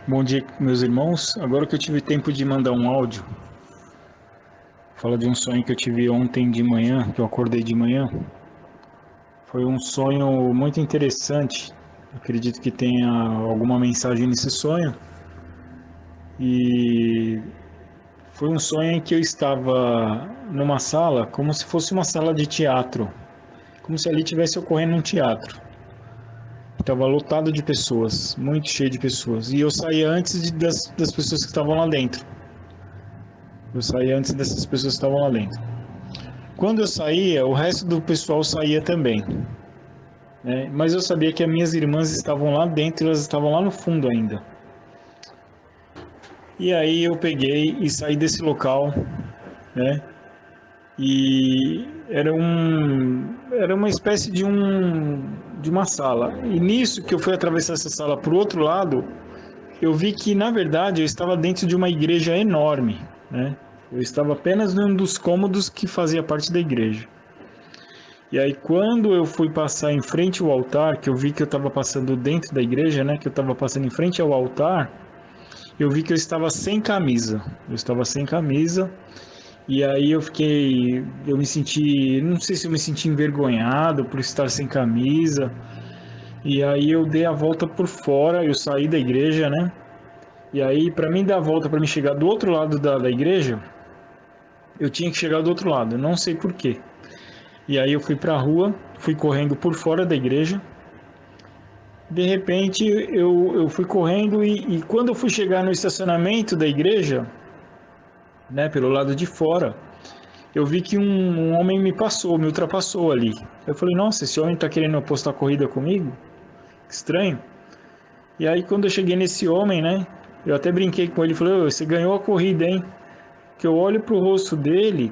Bom dia, meus irmãos. Agora que eu tive tempo de mandar um áudio, fala de um sonho que eu tive ontem de manhã, que eu acordei de manhã. Foi um sonho muito interessante. Acredito que tenha alguma mensagem nesse sonho. E foi um sonho em que eu estava numa sala, como se fosse uma sala de teatro, como se ali tivesse ocorrendo um teatro. Estava lotado de pessoas, muito cheio de pessoas. E eu saí das pessoas que estavam lá dentro. Eu saí antes dessas pessoas que estavam lá dentro. Quando eu saía, o resto do pessoal saía também, né? Mas eu sabia que as minhas irmãs estavam lá dentro, elas estavam lá no fundo ainda. E aí eu peguei e saí desse local, né? E era uma espécie de uma sala. E nisso que eu fui atravessar essa sala para o outro lado, eu vi que na verdade eu estava dentro de uma igreja enorme, né? Eu estava apenas num dos cômodos que fazia parte da igreja. E aí quando eu fui passar em frente ao altar, que eu vi que eu estava passando dentro da igreja, né, que eu estava passando em frente ao altar, eu vi que eu estava sem camisa. Eu estava sem camisa. E aí eu me senti, não sei se eu me senti envergonhado por estar sem camisa. E aí eu dei a volta por fora, eu saí da igreja, né? E aí para mim dar a volta para me chegar do outro lado da igreja, eu tinha que chegar do outro lado, não sei por quê. E aí eu fui para a rua, fui correndo por fora da igreja. De repente eu fui correndo e quando eu fui chegar no estacionamento da igreja, né, pelo lado de fora, eu vi que um homem me passou, me ultrapassou ali. Eu falei, nossa, esse homem está querendo apostar corrida comigo? Que estranho. E aí quando eu cheguei nesse homem, né, eu até brinquei com ele, falei, você ganhou a corrida, hein? Que eu olho pro rosto dele,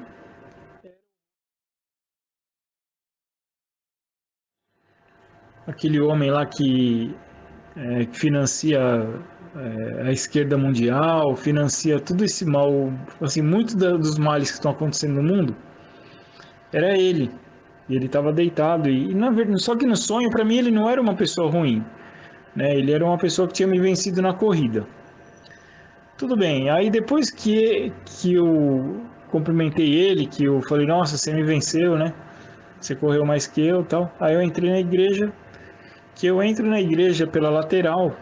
aquele homem lá que financia a esquerda mundial, financia tudo esse mal, assim, muito dos males que estão acontecendo no mundo, era ele. E ele estava deitado e na verdade, só que no sonho para mim ele não era uma pessoa ruim, né? Ele era uma pessoa que tinha me vencido na corrida. Tudo bem. Aí depois que eu cumprimentei ele, que eu falei, nossa, você me venceu, né? Você correu mais que eu, tal. Aí eu entrei na igreja, que eu entro na igreja pela lateral.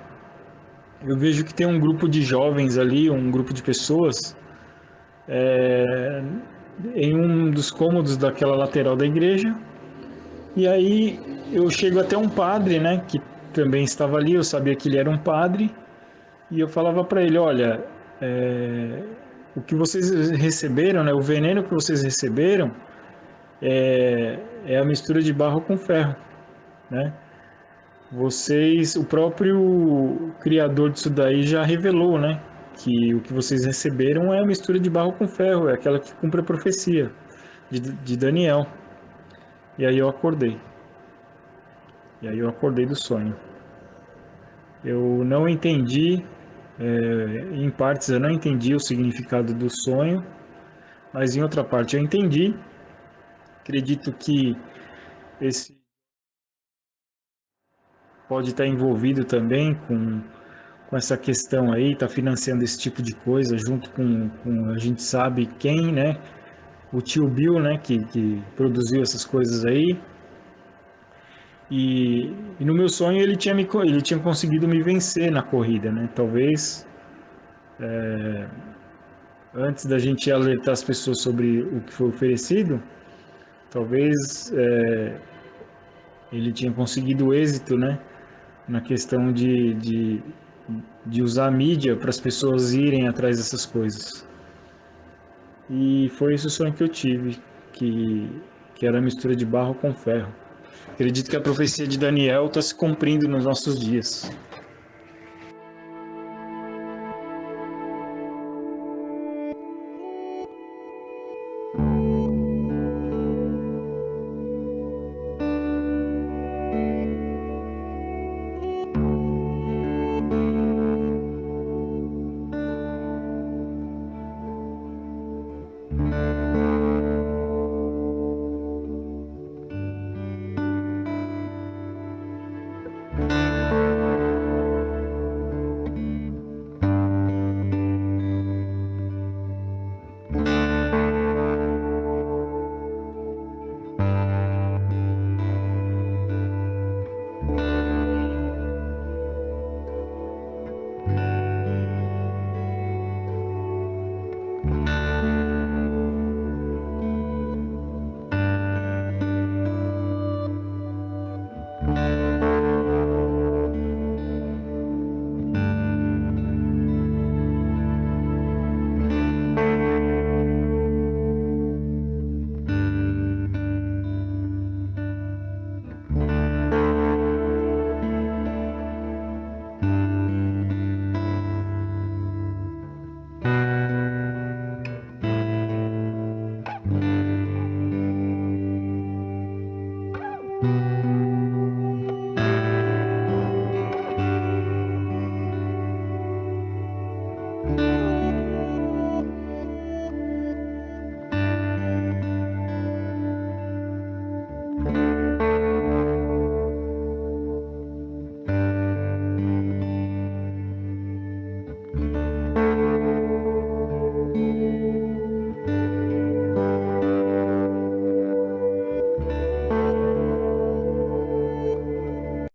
Eu vejo que tem um grupo de jovens ali, um grupo de pessoas, em um dos cômodos daquela lateral da igreja. E aí eu chego até um padre, né, que também estava ali, eu sabia que ele era um padre, e eu falava para ele, olha, é, o que vocês receberam, né, o veneno que vocês receberam é a mistura de barro com ferro, né? Vocês, o próprio criador disso daí já revelou, né, que o que vocês receberam é a mistura de barro com ferro, é aquela que cumpre a profecia de Daniel. E aí eu acordei. E aí eu acordei do sonho. Eu não entendi, em partes eu não entendi o significado do sonho, mas em outra parte eu entendi. Acredito que esse pode estar envolvido também com essa questão aí, está financiando esse tipo de coisa, junto com a gente sabe quem, né? O tio Bill, né? Que produziu essas coisas aí. E no meu sonho ele tinha conseguido me vencer na corrida, né? Talvez antes da gente alertar as pessoas sobre o que foi oferecido, talvez ele tinha conseguido êxito, né? Na questão de usar a mídia para as pessoas irem atrás dessas coisas. E foi esse o sonho que eu tive, que era a mistura de barro com ferro. Acredito que a profecia de Daniel está se cumprindo nos nossos dias.